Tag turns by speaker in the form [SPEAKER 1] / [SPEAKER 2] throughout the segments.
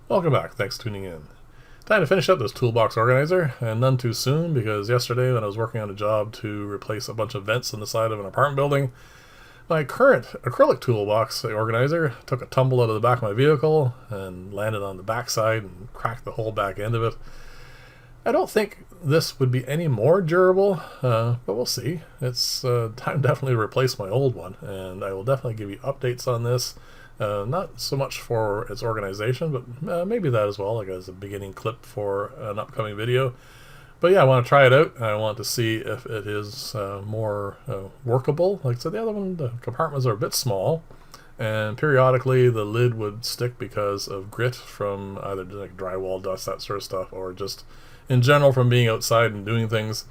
[SPEAKER 1] Welcome back, thanks for tuning in. Time to finish up this toolbox organizer, and none too soon, because yesterday when I was working on a job to replace a bunch of vents on the side of an apartment building, my current acrylic toolbox organizer took a tumble out of the back of my vehicle and landed on the backside and cracked the whole back end of it. I don't think this would be any more durable, but we'll see. It's time definitely to replace my old one, and I will definitely give you updates on this. Not so much for its organization, but maybe that as well, like as a beginning clip for an upcoming video. But yeah, I want to try it out. I want to see if it is more workable. Like I said, the other one, the compartments are a bit small, and periodically the lid would stick because of grit from either like drywall dust, that sort of stuff, or just in general from being outside and doing things.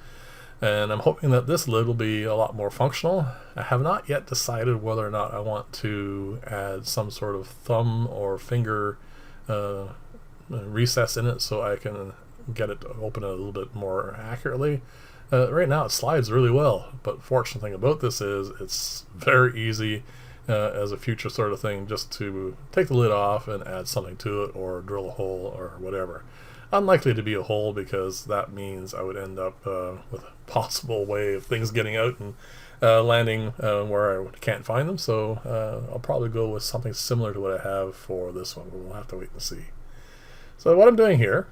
[SPEAKER 1] And I'm hoping that this lid will be a lot more functional. I have not yet decided whether or not I want to add some sort of thumb or finger recess in it so I can get it to open it a little bit more accurately. Right now it slides really well, but fortunate thing about this is it's very easy as a future sort of thing just to take the lid off and add something to it or drill a hole or whatever. Unlikely to be a hole because that means I would end up with a possible way of things getting out and landing where I can't find them. So I'll probably go with something similar to what I have for this one, but we'll have to wait and see. So what I'm doing here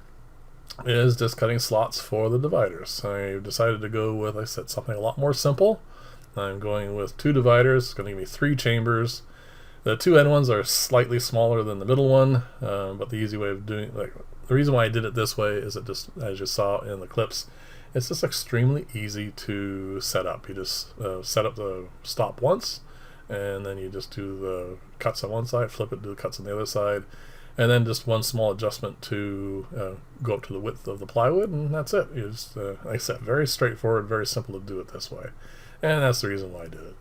[SPEAKER 1] is just cutting slots for the dividers. I decided to go with, like I said, something a lot more simple. I'm going with 2 dividers. It's going to give me 3 chambers. The 2 end ones are slightly smaller than the middle one, but the easy way of doing the reason why I did it this way is it just, as you saw in the clips, it's just extremely easy to set up. You just set up the stop once, and then you just do the cuts on one side, flip it, do the cuts on the other side, and then just one small adjustment to go up to the width of the plywood, and that's it. You just, like I said, very straightforward, very simple to do it this way, and that's the reason why I did it.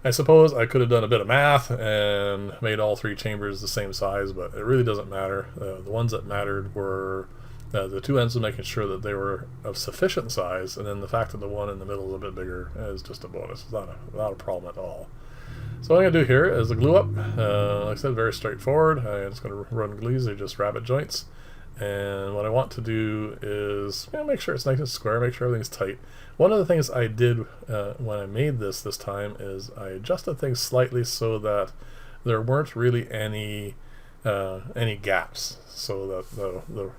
[SPEAKER 1] I suppose I could have done a bit of math and made all 3 chambers the same size, but it really doesn't matter. The ones that mattered were the 2 ends, of making sure that they were of sufficient size, and then the fact that the one in the middle is a bit bigger is just a bonus. It's not a problem at all. So what I'm going to do here is the glue up. Like I said, very straightforward. I'm just going to run glues. They're just rabbet joints. And what I want to do is make sure it's nice and square, make sure everything's tight. One of the things I did when I made this time is I adjusted things slightly so that there weren't really any gaps, so that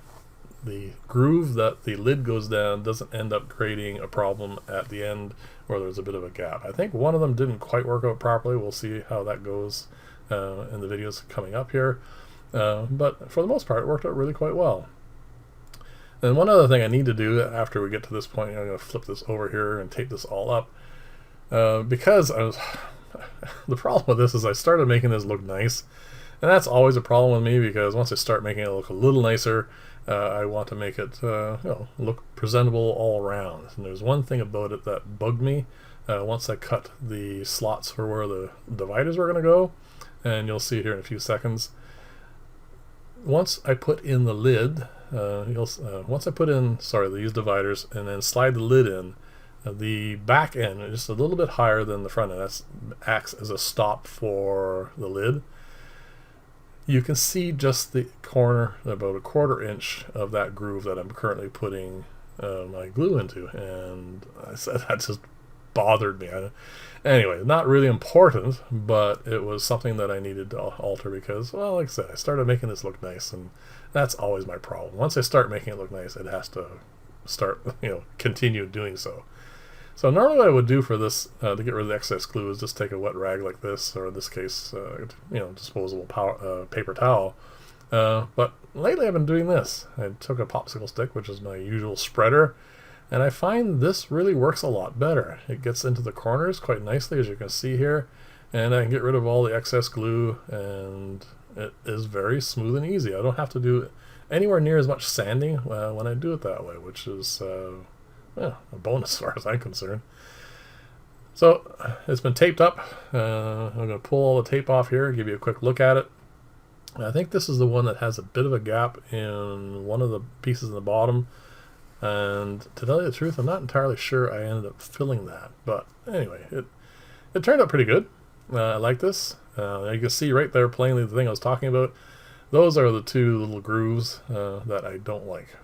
[SPEAKER 1] the groove that the lid goes down doesn't end up creating a problem at the end where there's a bit of a gap. I think one of them didn't quite work out properly. We'll see how that goes in the videos coming up here. But for the most part, it worked out really quite well. And one other thing I need to do after we get to this point, I'm going to flip this over here and tape this all up. Because the problem with this is I started making this look nice. And that's always a problem with me, because once I start making it look a little nicer, I want to make it look presentable all around. And there's one thing about it that bugged me once I cut the slots for where the dividers were going to go. And you'll see here in a few seconds. Once I put in the lid, once I put in, these dividers, and then slide the lid in, the back end is just a little bit higher than the front end. That acts as a stop for the lid. You can see just the corner, about a 1/4 inch of that groove that I'm currently putting my glue into, and I said that just bothered me. Anyway, not really important, but it was something that I needed to alter because, well, like I said, I started making this look nice, and that's always my problem. Once I start making it look nice, it has to start, continue doing so. So normally what I would do for this, to get rid of the excess glue, is just take a wet rag like this, or in this case, disposable paper towel. But lately I've been doing this. I took a popsicle stick, which is my usual spreader, and I find this really works a lot better. It gets into the corners quite nicely, as you can see here, and I can get rid of all the excess glue, and it is very smooth and easy. I don't have to do anywhere near as much sanding when I do it that way, which is a bonus as far as I'm concerned. So it's been taped up. I'm going to pull all the tape off here, give you a quick look at it. I think this is the one that has a bit of a gap in one of the pieces in the bottom. And to tell you the truth, I'm not entirely sure I ended up filling that. But anyway, it turned out pretty good. I like this. You can see right there plainly the thing I was talking about. those are the two little grooves that I don't like.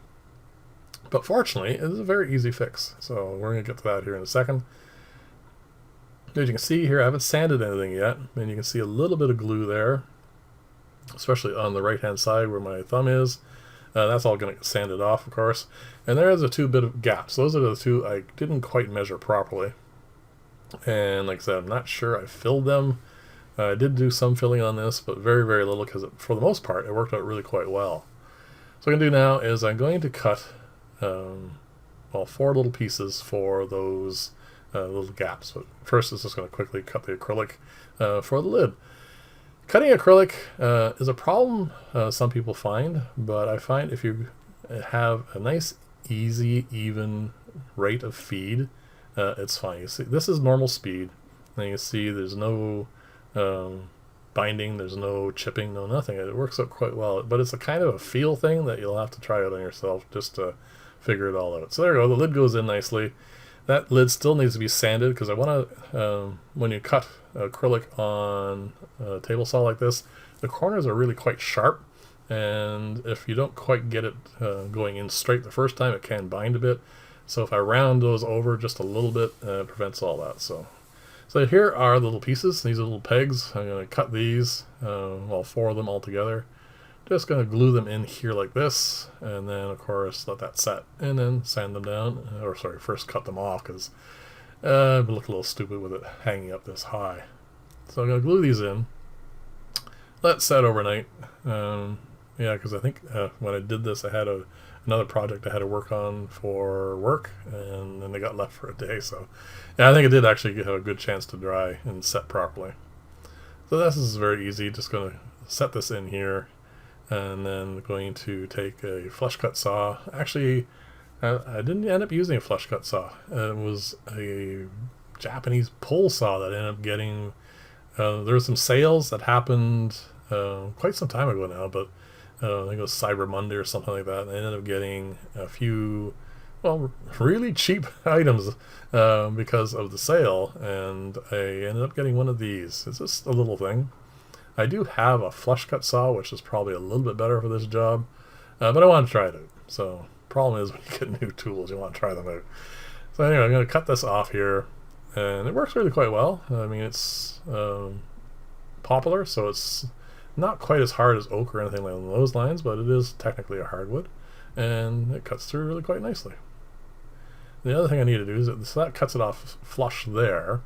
[SPEAKER 1] But fortunately, it is a very easy fix. So we're going to get to that here in a second. As you can see here, I haven't sanded anything yet. And you can see a little bit of glue there, especially on the right-hand side where my thumb is. That's all going to get sanded off, of course. And there's the two bit of gaps. Those are the two I didn't quite measure properly. And like I said, I'm not sure I filled them. I did do some filling on this, but very, very little, because for the most part, it worked out really quite well. So what I'm going to do now is I'm going to cut, well, 4 little pieces for those little gaps. But first, it's just going to quickly cut the acrylic for the lid. Cutting acrylic is a problem some people find, but I find if you have a nice, easy, even rate of feed, it's fine. You see, this is normal speed, and you see there's no binding, there's no chipping, no nothing. It works out quite well, but it's a kind of a feel thing that you'll have to try out on yourself just to figure it all out. So there you go, the lid goes in nicely. That lid still needs to be sanded, because I want to, when you cut acrylic on a table saw like this, the corners are really quite sharp, and if you don't quite get it going in straight the first time, it can bind a bit. So if I round those over just a little bit, it prevents all that. So here are the little pieces. These are little pegs. I'm going to cut these, well, 4 of them all together. Just going to glue them in here like this, and then of course let that set, and then sand them down. Or sorry, first cut them off, because I look a little stupid with it hanging up this high. So I'm going to glue these in. Let it set overnight. Yeah, because I think when I did this, I had another project I had to work on for work, and then they got left for a day. So yeah, I think it did actually have a good chance to dry and set properly. So this is very easy. Just going to set this in here, and then going to take a flush cut saw. Actually, I didn't end up using a flush cut saw. It was a Japanese pull saw that I ended up getting. There were some sales that happened quite some time ago now, but I think it was Cyber Monday or something like that, and I ended up getting a few, well, really cheap items because of the sale, and I ended up getting one of these. It's just a little thing. I do have a flush cut saw, which is probably a little bit better for this job, but I want to try it out. So problem is, when you get new tools, you want to try them out. So anyway, I'm going to cut this off here, and it works really quite well. I mean, it's poplar, so it's not quite as hard as oak or anything along those lines, but it is technically a hardwood, and it cuts through really quite nicely. The other thing I need to do is so that cuts it off flush there.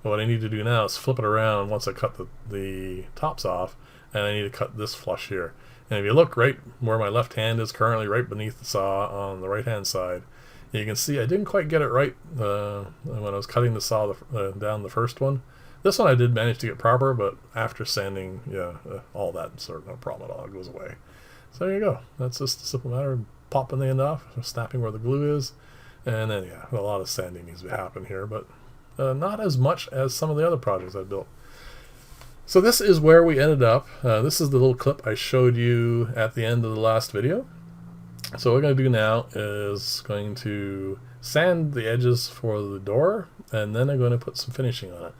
[SPEAKER 1] What I need to do now is flip it around once I cut the tops off, and I need to cut this flush here. And if you look right where my left hand is currently, right beneath the saw on the right hand side, you can see I didn't quite get it right when I was cutting the saw down the first one. This one I did manage to get proper, but after sanding, yeah, all that sort of no problem at all. It goes away. So there you go. That's just a simple matter of popping the end off, snapping where the glue is, and then yeah, a lot of sanding needs to happen here, but not as much as some of the other projects I've built. So this is where we ended up. This is the little clip I showed you at the end of the last video. So what we're going to do now is going to sand the edges for the door, and then I'm going to put some finishing on it.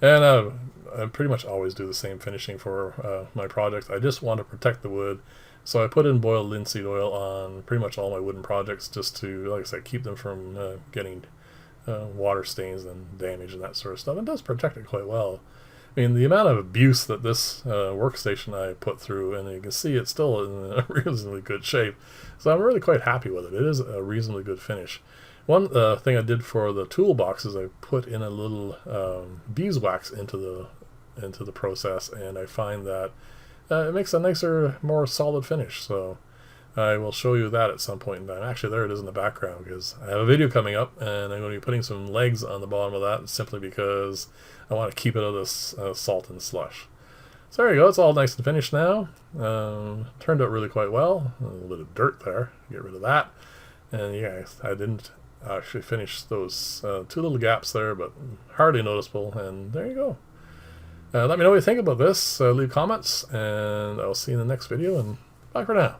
[SPEAKER 1] And I pretty much always do the same finishing for my projects. I just want to protect the wood, so I put in boiled linseed oil on pretty much all my wooden projects, just to, like I said, keep them from getting water stains and damage and that sort of stuff. It does protect it quite well. I mean, the amount of abuse that this workstation I put through, and you can see it's still in a reasonably good shape, so I'm really quite happy with it. It is a reasonably good finish. One thing I did for the toolbox is I put in a little beeswax into the process, and I find that it makes a nicer, more solid finish. So I will show you that at some point in time. Actually, there it is in the background, because I have a video coming up, and I'm going to be putting some legs on the bottom of that, simply because I want to keep it out of this salt and slush. So there you go. It's all nice and finished now. Turned out really quite well. A little bit of dirt there. Get rid of that. And yeah, I didn't actually finish those 2 little gaps there, but hardly noticeable. And there you go. Let me know what you think about this. Leave comments, and I'll see you in the next video. And bye for now.